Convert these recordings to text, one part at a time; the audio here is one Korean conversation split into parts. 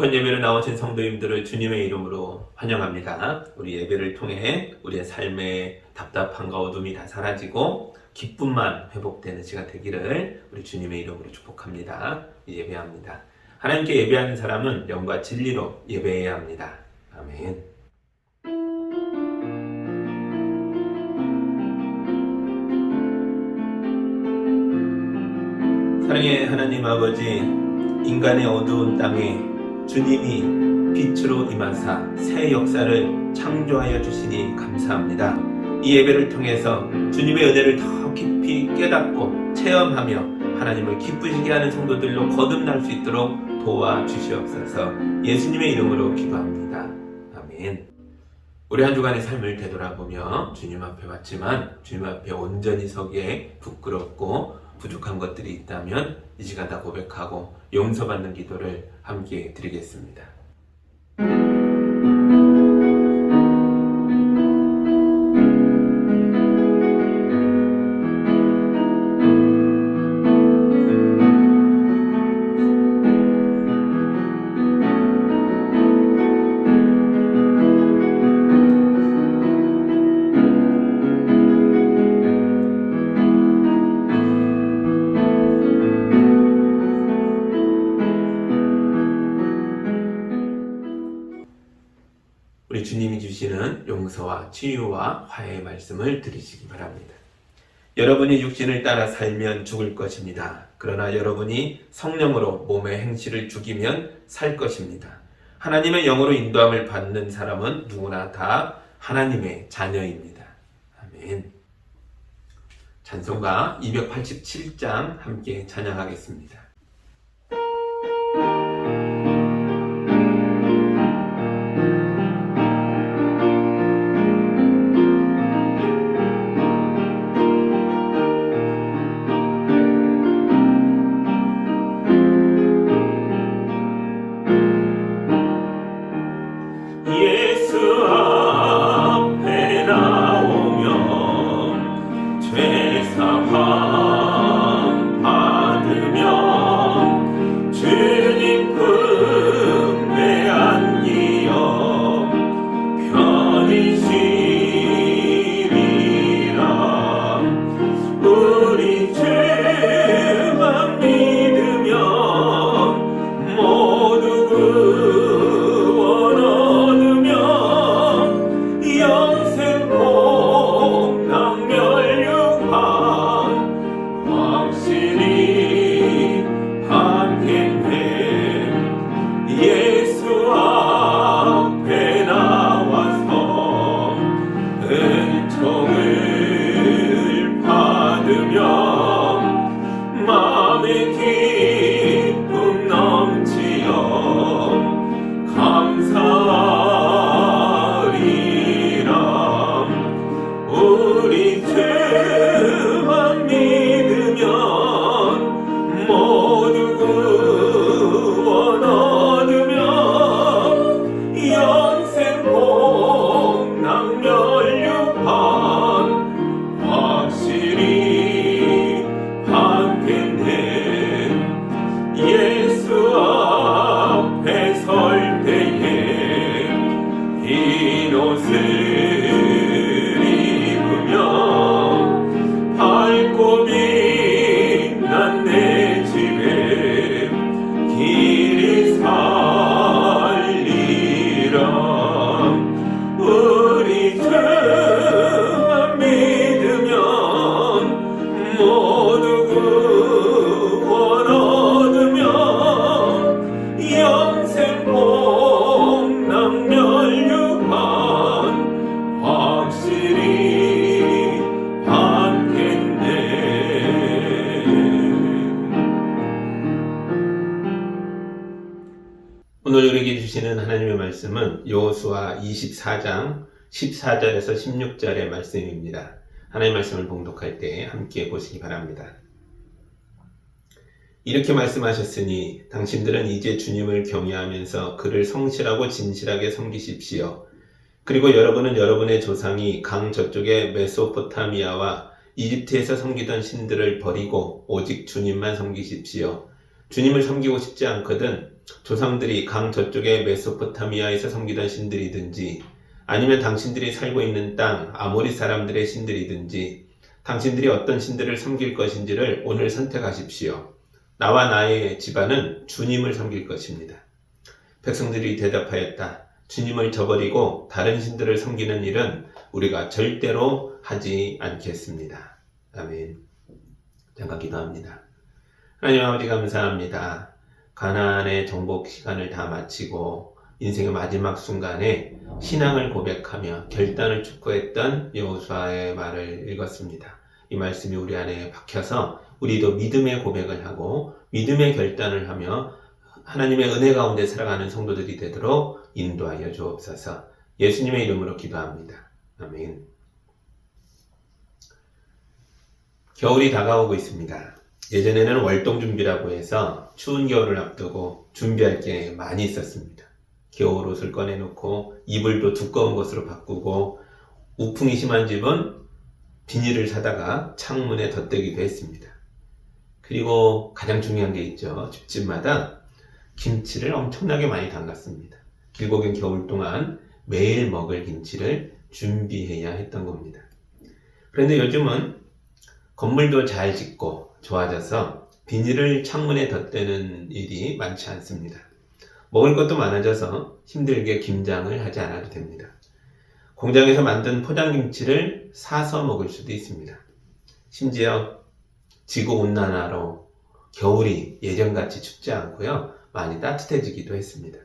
거룩한 예배로 나오신 성도님들을 주님의 이름으로 환영합니다. 우리 예배를 통해 우리의 삶의 답답함과 어둠이 다 사라지고 기쁨만 회복되는 시간 되기를 우리 주님의 이름으로 축복합니다. 예배합니다. 하나님께 예배하는 사람은 영과 진리로 예배해야 합니다. 아멘. 사랑의 하나님 아버지, 인간의 어두운 땅에 주님이 빛으로 임하사 새 역사를 창조하여 주시니 감사합니다. 이 예배를 통해서 주님의 은혜를 더 깊이 깨닫고 체험하며 하나님을 기쁘시게 하는 성도들로 거듭날 수 있도록 도와주시옵소서. 예수님의 이름으로 기도합니다. 아멘. 우리 한 주간의 삶을 되돌아보며 주님 앞에 왔지만 주님 앞에 온전히 서기에 부끄럽고 부족한 것들이 있다면 이 시간 다 고백하고 용서받는 기도를 함께 드리겠습니다. 우리 주님이 주시는 용서와 치유와 화해의 말씀을 들으시기 바랍니다. 여러분이 육신을 따라 살면 죽을 것입니다. 그러나 여러분이 성령으로 몸의 행실을 죽이면 살 것입니다. 하나님의 영으로 인도함을 받는 사람은 누구나 다 하나님의 자녀입니다. 아멘. 찬송가 287장 함께 찬양하겠습니다. 오늘 우리에게 주시는 하나님의 말씀은 여호수아 24장 14절에서 16절의 말씀입니다. 하나님의 말씀을 봉독할 때 함께 보시기 바랍니다. 이렇게 말씀하셨으니 당신들은 이제 주님을 경외하면서 그를 성실하고 진실하게 섬기십시오. 그리고 여러분은 여러분의 조상이 강 저쪽의 메소포타미아와 이집트에서 섬기던 신들을 버리고 오직 주님만 섬기십시오. 주님을 섬기고 싶지 않거든 조상들이 강 저쪽의 메소포타미아에서 섬기던 신들이든지 아니면 당신들이 살고 있는 땅 아모리 사람들의 신들이든지 당신들이 어떤 신들을 섬길 것인지를 오늘 선택하십시오. 나와 나의 집안은 주님을 섬길 것입니다. 백성들이 대답하였다. 주님을 저버리고 다른 신들을 섬기는 일은 우리가 절대로 하지 않겠습니다. 아멘. 잠깐 기도합니다. 하나님 아버지 감사합니다. 가나안의 정복 시간을 다 마치고 인생의 마지막 순간에 신앙을 고백하며 결단을 촉구했던 여호수아의 말을 읽었습니다. 이 말씀이 우리 안에 박혀서 우리도 믿음의 고백을 하고 믿음의 결단을 하며 하나님의 은혜 가운데 살아가는 성도들이 되도록 인도하여 주옵소서. 예수님의 이름으로 기도합니다. 아멘. 겨울이 다가오고 있습니다. 예전에는 월동준비라고 해서 추운 겨울을 앞두고 준비할 게 많이 있었습니다. 겨울옷을 꺼내놓고 이불도 두꺼운 것으로 바꾸고 우풍이 심한 집은 비닐을 사다가 창문에 덧대기도 했습니다. 그리고 가장 중요한 게 있죠. 집집마다 김치를 엄청나게 많이 담갔습니다. 길고 긴 겨울 동안 매일 먹을 김치를 준비해야 했던 겁니다. 그런데 요즘은 건물도 잘 짓고 좋아져서 비닐을 창문에 덧대는 일이 많지 않습니다. 먹을 것도 많아져서 힘들게 김장을 하지 않아도 됩니다. 공장에서 만든 포장김치를 사서 먹을 수도 있습니다. 심지어 지구온난화로 겨울이 예전같이 춥지 않고요. 많이 따뜻해지기도 했습니다.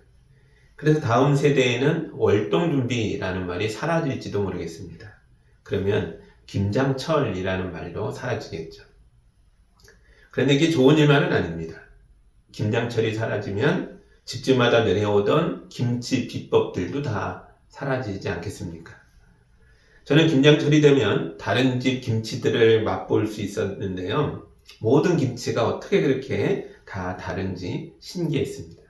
그래서 다음 세대에는 월동준비라는 말이 사라질지도 모르겠습니다. 그러면 김장철이라는 말도 사라지겠죠. 그런데 이게 좋은 일만은 아닙니다. 김장철이 사라지면 집집마다 내려오던 김치 비법들도 다 사라지지 않겠습니까? 저는 김장철이 되면 다른 집 김치들을 맛볼 수 있었는데요. 모든 김치가 어떻게 그렇게 다 다른지 신기했습니다.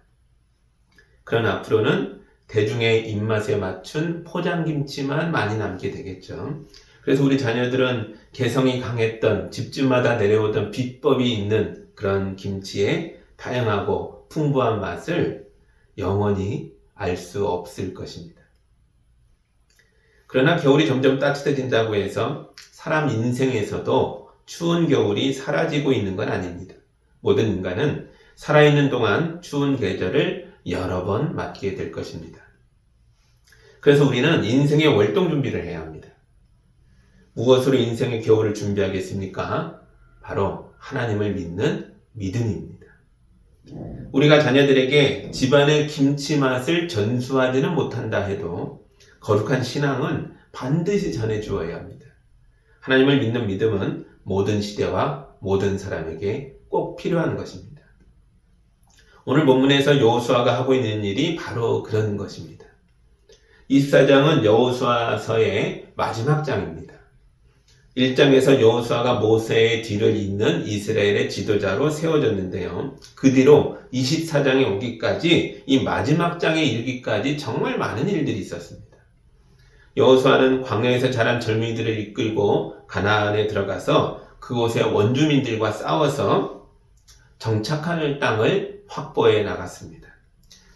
그러나 앞으로는 대중의 입맛에 맞춘 포장김치만 많이 남게 되겠죠. 그래서 우리 자녀들은 개성이 강했던 집집마다 내려오던 비법이 있는 그런 김치의 다양하고 풍부한 맛을 영원히 알 수 없을 것입니다. 그러나 겨울이 점점 따뜻해진다고 해서 사람 인생에서도 추운 겨울이 사라지고 있는 건 아닙니다. 모든 인간은 살아있는 동안 추운 계절을 여러 번 맞게 될 것입니다. 그래서 우리는 인생의 월동 준비를 해야 합니다. 무엇으로 인생의 겨울을 준비하겠습니까? 바로 하나님을 믿는 믿음입니다. 우리가 자녀들에게 집안의 김치 맛을 전수하지는 못한다 해도 거룩한 신앙은 반드시 전해주어야 합니다. 하나님을 믿는 믿음은 모든 시대와 모든 사람에게 꼭 필요한 것입니다. 오늘 본문에서 여호수아가 하고 있는 일이 바로 그런 것입니다. 24장은 여호수아서의 마지막 장입니다. 1장에서 여호수아가 모세의 뒤를 잇는 이스라엘의 지도자로 세워졌는데요. 그 뒤로 24장에 오기까지 이 마지막 장에 이르기까지 정말 많은 일들이 있었습니다. 여호수아는 광야에서 자란 젊은이들을 이끌고 가나안에 들어가서 그곳의 원주민들과 싸워서 정착할 땅을 확보해 나갔습니다.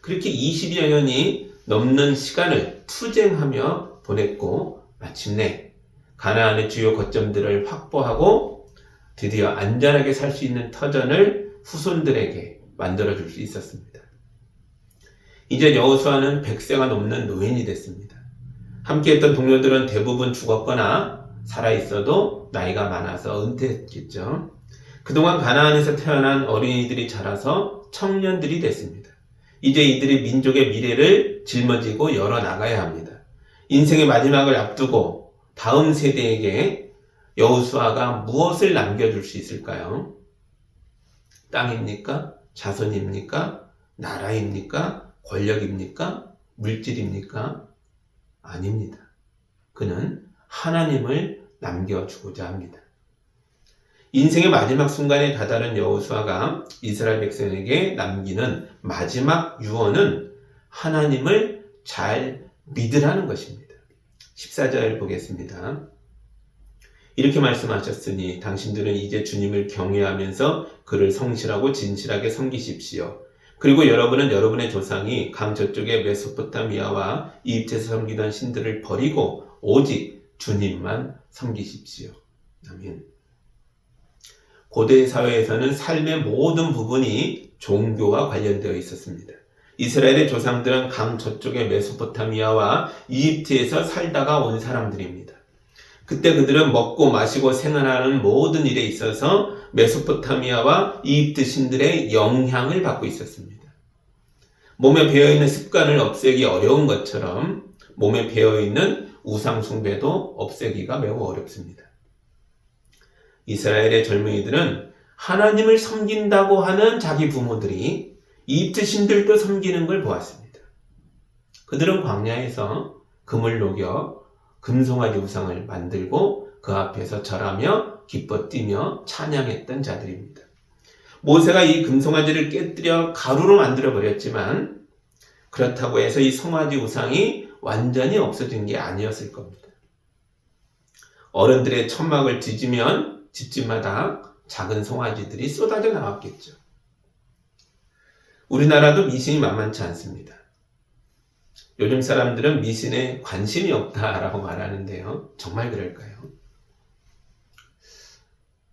그렇게 20여 년이 넘는 시간을 투쟁하며 보냈고 마침내 가나안의 주요 거점들을 확보하고 드디어 안전하게 살 수 있는 터전을 후손들에게 만들어줄 수 있었습니다. 이제 여호수아는 100세가 넘는 노인이 됐습니다. 함께했던 동료들은 대부분 죽었거나 살아있어도 나이가 많아서 은퇴했겠죠. 그동안 가나안에서 태어난 어린이들이 자라서 청년들이 됐습니다. 이제 이들이 민족의 미래를 짊어지고 열어나가야 합니다. 인생의 마지막을 앞두고 다음 세대에게 여호수아가 무엇을 남겨줄 수 있을까요? 땅입니까? 자손입니까? 나라입니까? 권력입니까? 물질입니까? 아닙니다. 그는 하나님을 남겨주고자 합니다. 인생의 마지막 순간에 다다른 여호수아가 이스라엘 백성에게 남기는 마지막 유언은 하나님을 잘 믿으라는 것입니다. 14절 보겠습니다. 이렇게 말씀하셨으니 당신들은 이제 주님을 경외하면서 그를 성실하고 진실하게 섬기십시오. 그리고 여러분은 여러분의 조상이 강 저쪽의 메소포타미아와 이집트에서 섬기던 신들을 버리고 오직 주님만 섬기십시오. 아멘. 고대 사회에서는 삶의 모든 부분이 종교와 관련되어 있었습니다. 이스라엘의 조상들은 강 저쪽의 메소포타미아와 이집트에서 살다가 온 사람들입니다. 그때 그들은 먹고 마시고 생활하는 모든 일에 있어서 메소포타미아와 이집트 신들의 영향을 받고 있었습니다. 몸에 배어있는 습관을 없애기 어려운 것처럼 몸에 배어있는 우상 숭배도 없애기가 매우 어렵습니다. 이스라엘의 젊은이들은 하나님을 섬긴다고 하는 자기 부모들이 이집트 신들도 섬기는 걸 보았습니다. 그들은 광야에서 금을 녹여 금송아지 우상을 만들고 그 앞에서 절하며 기뻐 뛰며 찬양했던 자들입니다. 모세가 이 금송아지를 깨뜨려 가루로 만들어 버렸지만 그렇다고 해서 이 송아지 우상이 완전히 없어진 게 아니었을 겁니다. 어른들의 천막을 뒤지면 집집마다 작은 송아지들이 쏟아져 나왔겠죠. 우리나라도 미신이 만만치 않습니다. 요즘 사람들은 미신에 관심이 없다라고 말하는데요. 정말 그럴까요?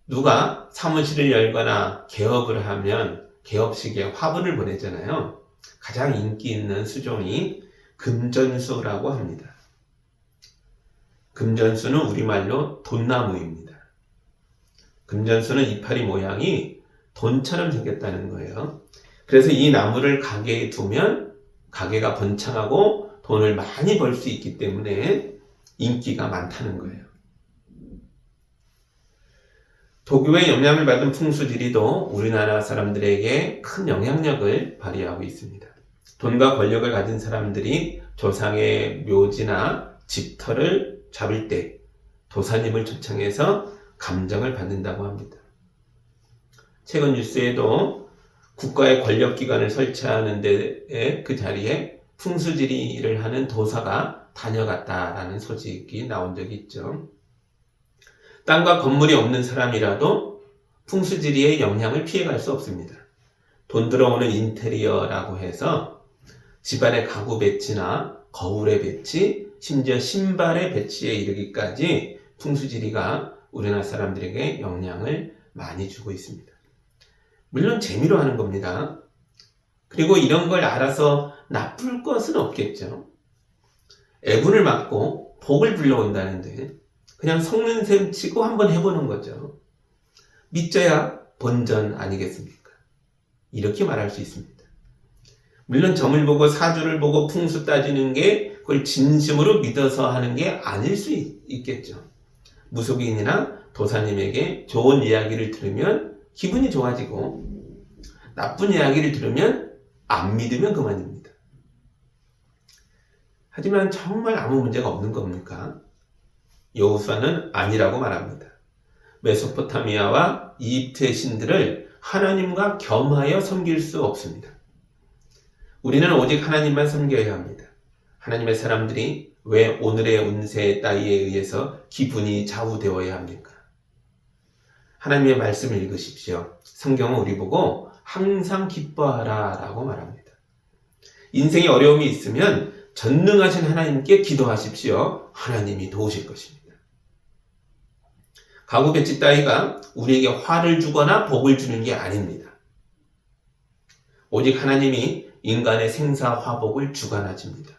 누가 사무실을 열거나 개업을 하면 개업식에 화분을 보내잖아요. 가장 인기 있는 수종이 금전수라고 합니다. 금전수는 우리말로 돈나무입니다. 금전수는 이파리 모양이 돈처럼 생겼다는 거예요. 그래서 이 나무를 가게에 두면 가게가 번창하고 돈을 많이 벌 수 있기 때문에 인기가 많다는 거예요. 도교의 영향을 받은 풍수지리도 우리나라 사람들에게 큰 영향력을 발휘하고 있습니다. 돈과 권력을 가진 사람들이 조상의 묘지나 집터를 잡을 때 도사님을 초청해서 감정을 받는다고 합니다. 최근 뉴스에도 국가의 권력기관을 설치하는 데에 그 자리에 풍수지리를 하는 도사가 다녀갔다라는 소식이 나온 적이 있죠. 땅과 건물이 없는 사람이라도 풍수지리의 영향을 피해갈 수 없습니다. 돈 들어오는 인테리어라고 해서 집안의 가구 배치나 거울의 배치, 심지어 신발의 배치에 이르기까지 풍수지리가 우리나라 사람들에게 영향을 많이 주고 있습니다. 물론 재미로 하는 겁니다. 그리고 이런 걸 알아서 나쁠 것은 없겠죠. 애군을 맞고 복을 불러온다는데 그냥 속는 셈 치고 한번 해보는 거죠. 믿져야 본전 아니겠습니까? 이렇게 말할 수 있습니다. 물론 점을 보고 사주를 보고 풍수 따지는 게 그걸 진심으로 믿어서 하는 게 아닐 수 있겠죠. 무속인이나 도사님에게 좋은 이야기를 들으면 기분이 좋아지고 나쁜 이야기를 들으면 안 믿으면 그만입니다. 하지만 정말 아무 문제가 없는 겁니까? 여호수아는 아니라고 말합니다. 메소포타미아와 이집트의 신들을 하나님과 겸하여 섬길 수 없습니다. 우리는 오직 하나님만 섬겨야 합니다. 하나님의 사람들이 왜 오늘의 운세 따위에 의해서 기분이 좌우되어야 합니까? 하나님의 말씀을 읽으십시오. 성경은 우리 보고 항상 기뻐하라 라고 말합니다. 인생에 어려움이 있으면 전능하신 하나님께 기도하십시오. 하나님이 도우실 것입니다. 가구 배치 따위가 우리에게 화를 주거나 복을 주는 게 아닙니다. 오직 하나님이 인간의 생사 화복을 주관하십니다.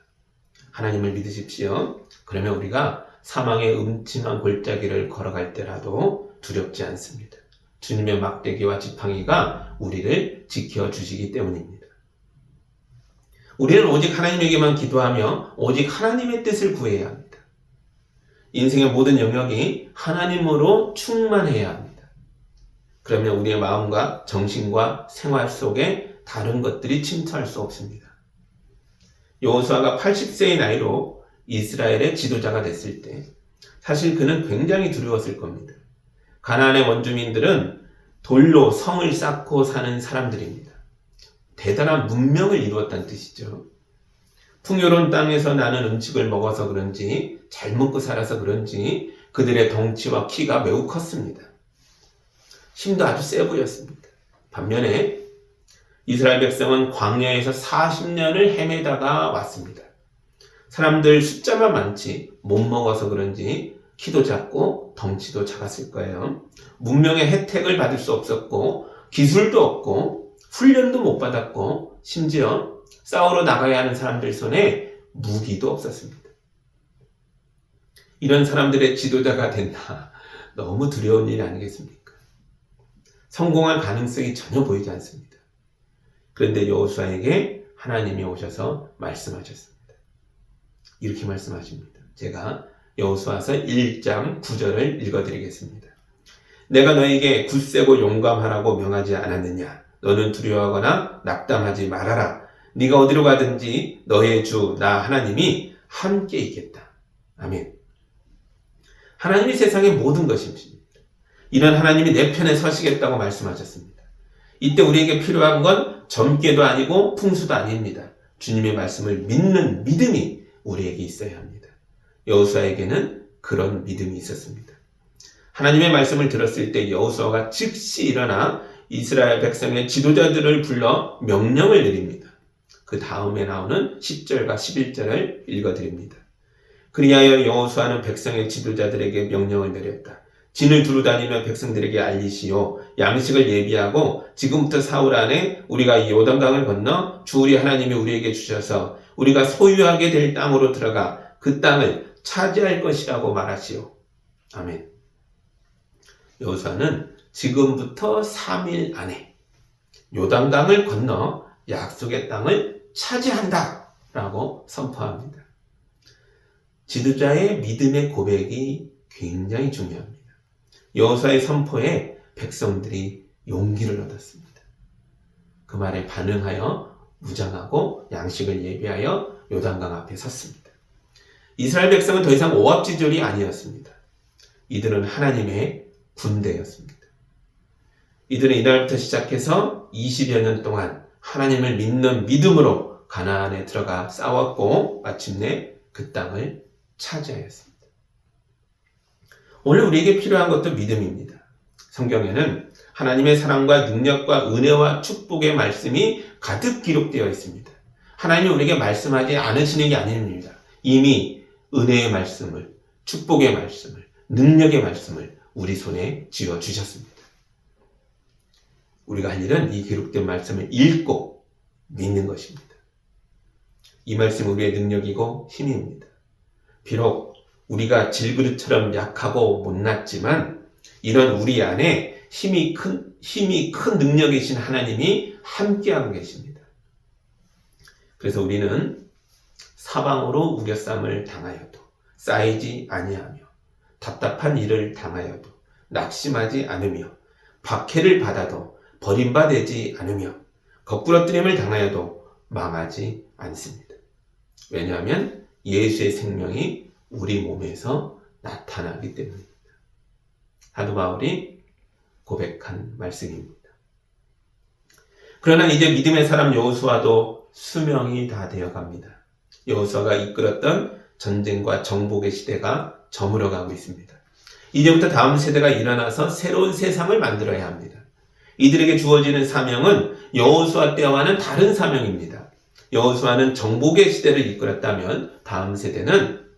하나님을 믿으십시오. 그러면 우리가 사망의 음침한 골짜기를 걸어갈 때라도 두렵지 않습니다. 주님의 막대기와 지팡이가 우리를 지켜주시기 때문입니다. 우리는 오직 하나님에게만 기도하며 오직 하나님의 뜻을 구해야 합니다. 인생의 모든 영역이 하나님으로 충만해야 합니다. 그러면 우리의 마음과 정신과 생활 속에 다른 것들이 침투할 수 없습니다. 여호수아가 80세의 나이로 이스라엘의 지도자가 됐을 때 사실 그는 굉장히 두려웠을 겁니다. 가나안의 원주민들은 돌로 성을 쌓고 사는 사람들입니다. 대단한 문명을 이루었다는 뜻이죠. 풍요로운 땅에서 나는 음식을 먹어서 그런지 잘 먹고 살아서 그런지 그들의 덩치와 키가 매우 컸습니다. 힘도 아주 세 보였습니다. 반면에 이스라엘 백성은 광야에서 40년을 헤매다가 왔습니다. 사람들 숫자만 많지 못 먹어서 그런지 키도 작고 덩치도 작았을 거예요. 문명의 혜택을 받을 수 없었고 기술도 없고 훈련도 못 받았고 심지어 싸우러 나가야 하는 사람들 손에 무기도 없었습니다. 이런 사람들의 지도자가 된다. 너무 두려운 일이 아니겠습니까? 성공할 가능성이 전혀 보이지 않습니다. 그런데 여호수아에게 하나님이 오셔서 말씀하셨습니다. 이렇게 말씀하십니다. 제가 여호수아서 1장 9절을 읽어드리겠습니다. 내가 너에게 굳세고 용감하라고 명하지 않았느냐? 너는 두려워하거나 낙담하지 말아라. 네가 어디로 가든지 너의 주 나 하나님이 함께 있겠다. 아멘. 하나님이 세상의 모든 것입니다. 이런 하나님이 내 편에 서시겠다고 말씀하셨습니다. 이때 우리에게 필요한 건 점괘도 아니고 풍수도 아닙니다. 주님의 말씀을 믿는 믿음이 우리에게 있어야 합니다. 여호수아에게는 그런 믿음이 있었습니다. 하나님의 말씀을 들었을 때 여호수아가 즉시 일어나 이스라엘 백성의 지도자들을 불러 명령을 내립니다. 그 다음에 나오는 10절과 11절을 읽어드립니다. 그리하여 여호수아는 백성의 지도자들에게 명령을 내렸다. 진을 두루 다니며 백성들에게 알리시오. 양식을 예비하고 지금부터 사흘 안에 우리가 이 요단강을 건너 주 우리 하나님이 우리에게 주셔서 우리가 소유하게 될 땅으로 들어가 그 땅을 차지할 것이라고 말하시오. 아멘. 여호수아는 지금부터 3일 안에 요단강을 건너 약속의 땅을 차지한다 라고 선포합니다. 지도자의 믿음의 고백이 굉장히 중요합니다. 여호수아의 선포에 백성들이 용기를 얻었습니다. 그 말에 반응하여 무장하고 양식을 예비하여 요단강 앞에 섰습니다. 이스라엘 백성은 더 이상 오합지졸이 아니었습니다. 이들은 하나님의 군대였습니다. 이들은 이날부터 시작해서 20여 년 동안 하나님을 믿는 믿음으로 가나안에 들어가 싸웠고 마침내 그 땅을 차지하였습니다. 오늘 우리에게 필요한 것도 믿음입니다. 성경에는 하나님의 사랑과 능력과 은혜와 축복의 말씀이 가득 기록되어 있습니다. 하나님이 우리에게 말씀하지 않으시는 게 아닙니다. 이미 은혜의 말씀을, 축복의 말씀을, 능력의 말씀을 우리 손에 쥐어주셨습니다. 우리가 할 일은 이 기록된 말씀을 읽고 믿는 것입니다. 이 말씀은 우리의 능력이고 힘입니다. 비록 우리가 질그릇처럼 약하고 못났지만 이런 우리 안에 힘이 큰 능력이신 하나님이 함께하고 계십니다. 그래서 우리는 사방으로 우겨쌈을 당하여도 쌓이지 아니하며 답답한 일을 당하여도 낙심하지 않으며 박해를 받아도 버림받지 않으며 거꾸러뜨림을 당하여도 망하지 않습니다. 왜냐하면 예수의 생명이 우리 몸에서 나타나기 때문입니다. 사도 바울이 고백한 말씀입니다. 그러나 이제 믿음의 사람 여호수아도 수명이 다 되어갑니다. 여호수아가 이끌었던 전쟁과 정복의 시대가 저물어가고 있습니다. 이제부터 다음 세대가 일어나서 새로운 세상을 만들어야 합니다. 이들에게 주어지는 사명은 여호수아 때와는 다른 사명입니다. 여호수아는 정복의 시대를 이끌었다면 다음 세대는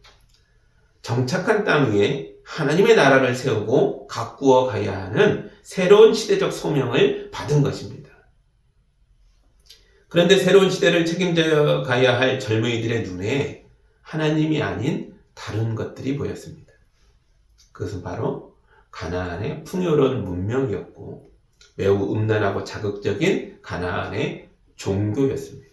정착한 땅 위에 하나님의 나라를 세우고 가꾸어 가야 하는 새로운 시대적 소명을 받은 것입니다. 그런데 새로운 시대를 책임져 가야 할 젊은이들의 눈에 하나님이 아닌 다른 것들이 보였습니다. 그것은 바로 가나안의 풍요로운 문명이었고 매우 음란하고 자극적인 가나안의 종교였습니다.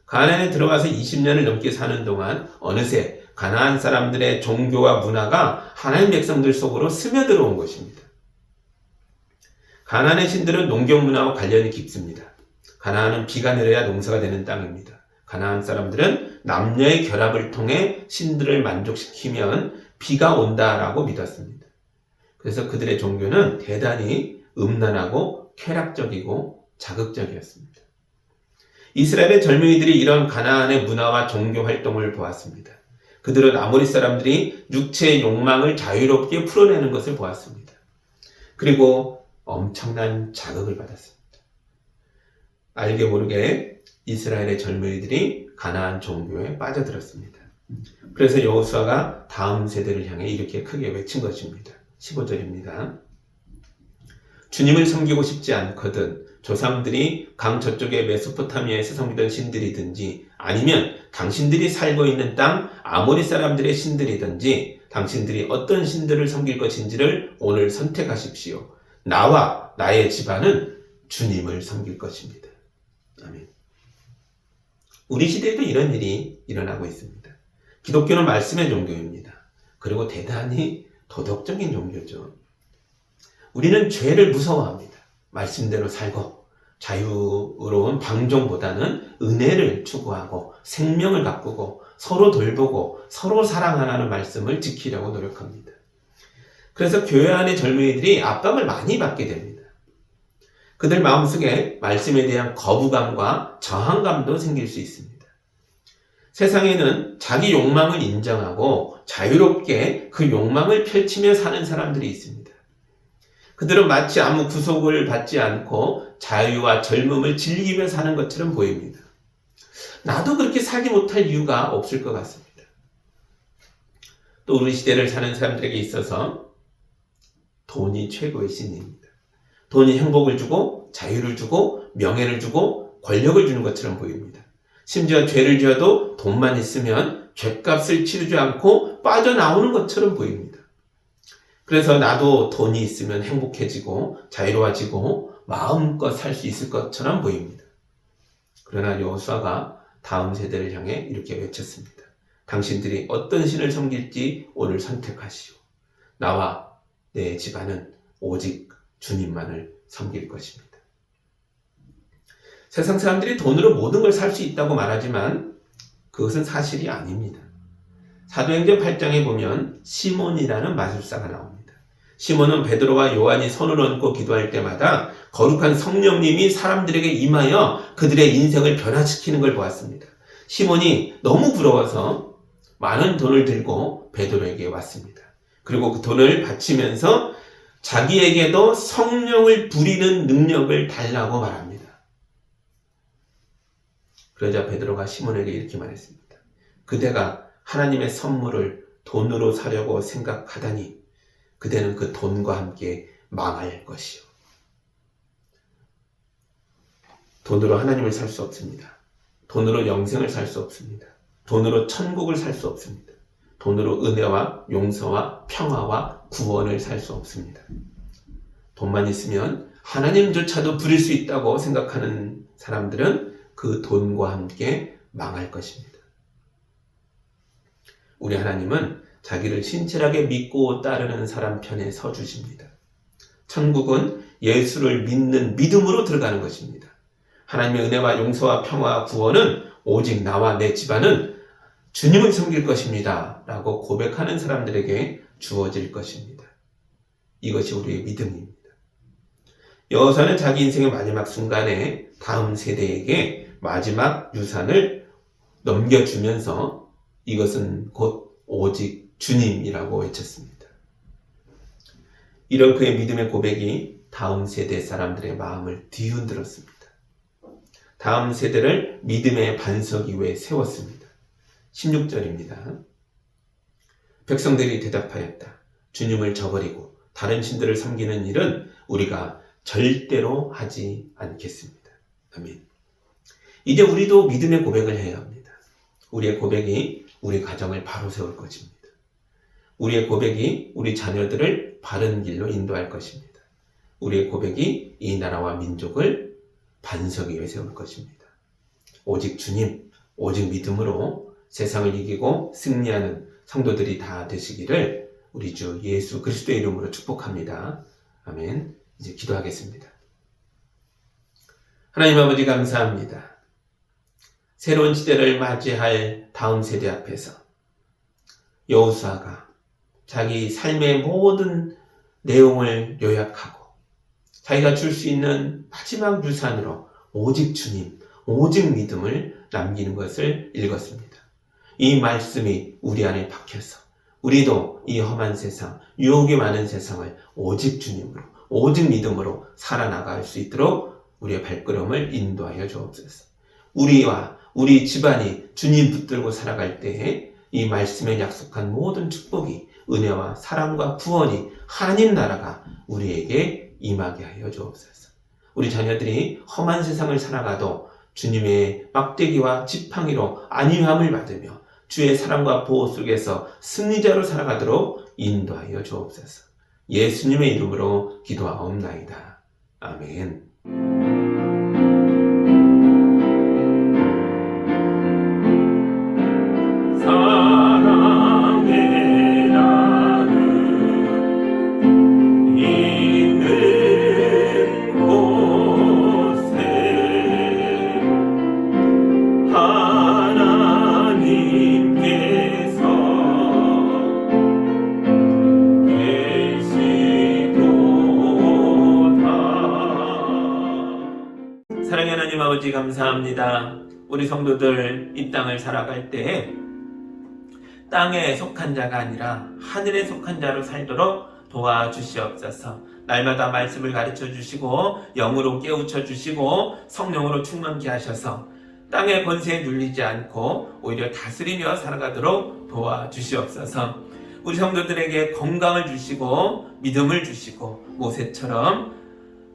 가나안에 들어가서 20년을 넘게 사는 동안 어느새 가나안 사람들의 종교와 문화가 하나님 백성들 속으로 스며들어온 것입니다. 가나안의 신들은 농경 문화와 관련이 깊습니다. 가나안은 비가 내려야 농사가 되는 땅입니다. 가나안 사람들은 남녀의 결합을 통해 신들을 만족시키면 비가 온다라고 믿었습니다. 그래서 그들의 종교는 대단히 음란하고 쾌락적이고 자극적이었습니다. 이스라엘의 젊은이들이 이런 가나안의 문화와 종교 활동을 보았습니다. 그들은 아모리 사람들이 육체의 욕망을 자유롭게 풀어내는 것을 보았습니다. 그리고 엄청난 자극을 받았습니다. 알게 모르게 이스라엘의 젊은이들이 가나안 종교에 빠져들었습니다. 그래서 여호수아가 다음 세대를 향해 이렇게 크게 외친 것입니다. 15절입니다. 주님을 섬기고 싶지 않거든 조상들이 강 저쪽의 메소포타미아에서 섬기던 신들이든지 아니면 당신들이 살고 있는 땅 아모리 사람들의 신들이든지 당신들이 어떤 신들을 섬길 것인지를 오늘 선택하십시오. 나와 나의 집안은 주님을 섬길 것입니다. 아멘. 우리 시대에도 이런 일이 일어나고 있습니다. 기독교는 말씀의 종교입니다. 그리고 대단히 도덕적인 종교죠. 우리는 죄를 무서워합니다. 말씀대로 살고 자유로운 방종보다는 은혜를 추구하고 생명을 가꾸고 서로 돌보고 서로 사랑하라는 말씀을 지키려고 노력합니다. 그래서 교회 안의 젊은이들이 압박을 많이 받게 됩니다. 그들 마음속에 말씀에 대한 거부감과 저항감도 생길 수 있습니다. 세상에는 자기 욕망을 인정하고 자유롭게 그 욕망을 펼치며 사는 사람들이 있습니다. 그들은 마치 아무 구속을 받지 않고 자유와 젊음을 즐기며 사는 것처럼 보입니다. 나도 그렇게 살지 못할 이유가 없을 것 같습니다. 또 우리 시대를 사는 사람들에게 있어서 돈이 최고의 신입니다. 돈이 행복을 주고 자유를 주고 명예를 주고 권력을 주는 것처럼 보입니다. 심지어 죄를 지어도 돈만 있으면 죄값을 치르지 않고 빠져나오는 것처럼 보입니다. 그래서 나도 돈이 있으면 행복해지고 자유로워지고 마음껏 살 수 있을 것처럼 보입니다. 그러나 여호수아가 다음 세대를 향해 이렇게 외쳤습니다. 당신들이 어떤 신을 섬길지 오늘 선택하시오. 나와 내 집안은 오직 주님만을 섬길 것입니다. 세상 사람들이 돈으로 모든 걸 살 수 있다고 말하지만 그것은 사실이 아닙니다. 사도행전 8장에 보면 시몬이라는 마술사가 나옵니다. 시몬은 베드로와 요한이 손을 얹고 기도할 때마다 거룩한 성령님이 사람들에게 임하여 그들의 인생을 변화시키는 걸 보았습니다. 시몬이 너무 부러워서 많은 돈을 들고 베드로에게 왔습니다. 그리고 그 돈을 바치면서 자기에게도 성령을 부리는 능력을 달라고 말합니다. 그러자 베드로가 시몬에게 이렇게 말했습니다. 그대가 하나님의 선물을 돈으로 사려고 생각하다니 그대는 그 돈과 함께 망할 것이요. 돈으로 하나님을 살 수 없습니다. 돈으로 영생을 살 수 없습니다. 돈으로 천국을 살 수 없습니다. 돈으로 은혜와 용서와 평화와 구원을 살 수 없습니다. 돈만 있으면 하나님조차도 부릴 수 있다고 생각하는 사람들은 그 돈과 함께 망할 것입니다. 우리 하나님은 자기를 신실하게 믿고 따르는 사람 편에 서 주십니다. 천국은 예수를 믿는 믿음으로 들어가는 것입니다. 하나님의 은혜와 용서와 평화와 구원은 오직 나와 내 집안은 주님을 섬길 것입니다. 라고 고백하는 사람들에게 주어질 것입니다. 이것이 우리의 믿음입니다. 여호수아는 자기 인생의 마지막 순간에 다음 세대에게 마지막 유산을 넘겨주면서 이것은 곧 오직 주님이라고 외쳤습니다. 이런 그의 믿음의 고백이 다음 세대 사람들의 마음을 뒤흔들었습니다. 다음 세대를 믿음의 반석 위에 세웠습니다. 16절입니다. 백성들이 대답하였다. 주님을 저버리고 다른 신들을 섬기는 일은 우리가 절대로 하지 않겠습니다. 아멘. 이제 우리도 믿음의 고백을 해야 합니다. 우리의 고백이 우리 가정을 바로 세울 것입니다. 우리의 고백이 우리 자녀들을 바른 길로 인도할 것입니다. 우리의 고백이 이 나라와 민족을 반석 위에 세울 것입니다. 오직 주님, 오직 믿음으로 세상을 이기고 승리하는 성도들이 다 되시기를 우리 주 예수 그리스도의 이름으로 축복합니다. 아멘. 이제 기도하겠습니다. 하나님 아버지 감사합니다. 새로운 시대를 맞이할 다음 세대 앞에서 여호수아가 자기 삶의 모든 내용을 요약하고 자기가 줄 수 있는 마지막 유산으로 오직 주님, 오직 믿음을 남기는 것을 읽었습니다. 이 말씀이 우리 안에 박혀서 우리도 이 험한 세상, 유혹이 많은 세상을 오직 주님으로, 오직 믿음으로 살아나갈 수 있도록 우리의 발걸음을 인도하여 주옵소서. 우리와 우리 집안이 주님 붙들고 살아갈 때에 이 말씀에 약속한 모든 축복이, 은혜와 사랑과 구원이, 하나님 나라가 우리에게 임하게 하여 주옵소서. 우리 자녀들이 험한 세상을 살아가도 주님의 막대기와 지팡이로 안위함을 받으며 주의 사랑과 보호 속에서 승리자로 살아가도록 인도하여 주옵소서. 예수님의 이름으로 기도하옵나이다. 아멘. 사랑의 나는 있는 곳에 하나님께서 계시도다. 사랑의 하나님 아버지, 감사합니다. 우리 성도들 이 땅을 살아갈 때 땅에 속한 자가 아니라 하늘에 속한 자로 살도록 도와주시옵소서. 날마다 말씀을 가르쳐 주시고 영으로 깨우쳐 주시고 성령으로 충만케 하셔서 땅의 권세에 눌리지 않고 오히려 다스리며 살아가도록 도와주시옵소서. 우리 성도들에게 건강을 주시고 믿음을 주시고 모세처럼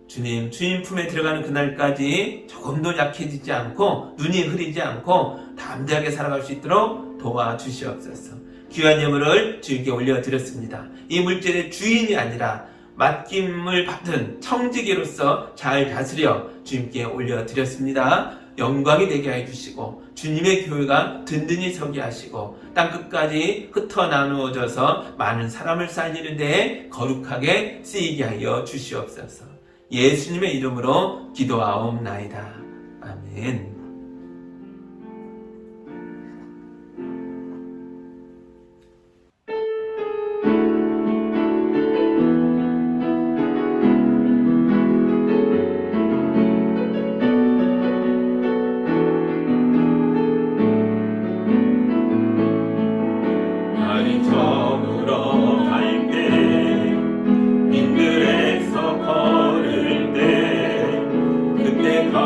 주님 품에 들어가는 그날까지 조금도 약해지지 않고 눈이 흐리지 않고 담대하게 살아갈 수 있도록 도와주시옵소서. 귀한 예물을 주님께 올려드렸습니다. 이 물질의 주인이 아니라 맡김을 받은 청지기로서 잘 다스려 주님께 올려드렸습니다. 영광이 되게 해주시고 주님의 교회가 든든히 서게 하시고 땅끝까지 흩어 나누어져서 많은 사람을 살리는 데에 거룩하게 쓰이게 하여 주시옵소서. 예수님의 이름으로 기도하옵나이다. 아멘. 날이 저물어 갈 때, 빈들에서 걸을 때, 그때가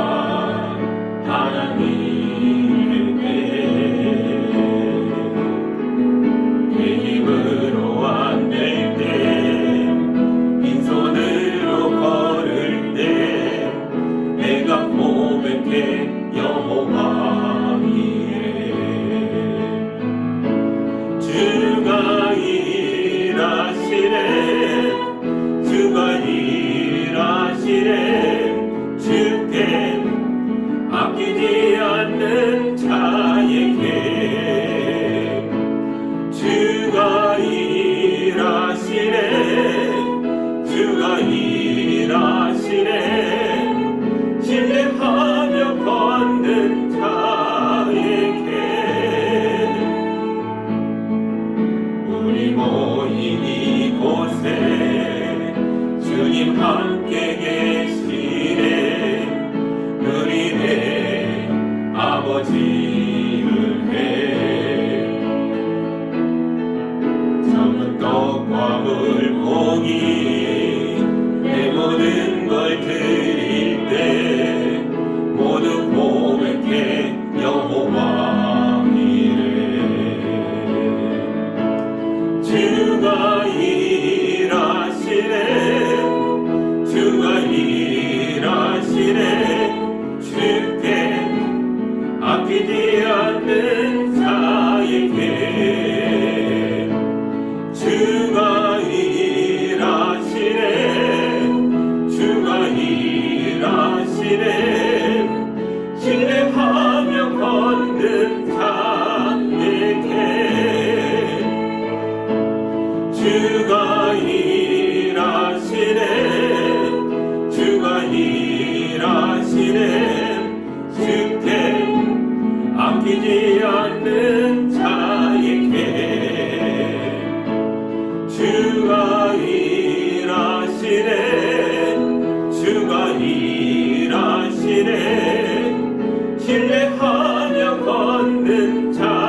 하나님의 때, 내 힘으로 안 될 때, 빈손으로 걸을 때, 내가 고백해 여호와 이래. 주가 일하시네, 주가 일하시네, 주께 아끼지 않는 자에게. 주가 일하시네, 주가 일하시네, 신뢰하며 걷는 자에게. 우리 모인 이곳에 주님 함께 계시네. 누리네 아버지 은혜. 적은 떡과 물고기 내 모든 걸 드릴 때 모두 고백해 여호와 이래. 주가 일하시네, 주가 일하시네, 주께 아끼지 않는 자에게. 주가 일하시네, 주가 일하시네, 신뢰하며 걷는 자에게. 주가 일하시네, 주가 일하시네, 주께 아끼지 않는 자에게. 주가 일하시네, 주가 일하시네, 신뢰하며 걷는 자에게.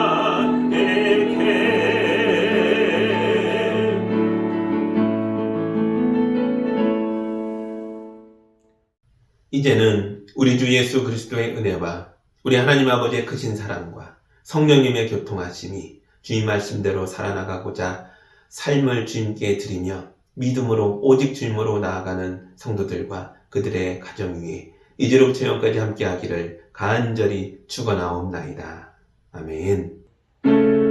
이제는 우리 주 예수 그리스도의 은혜와 우리 하나님 아버지의 크신 사랑과 성령님의 교통하심이 주님 말씀대로 살아나가고자 삶을 주님께 드리며 믿음으로 오직 주님으로 나아가는 성도들과 그들의 가정 위에 이제로부터 영까지 함께 하기를 간절히 축원하옵나이다. 아멘.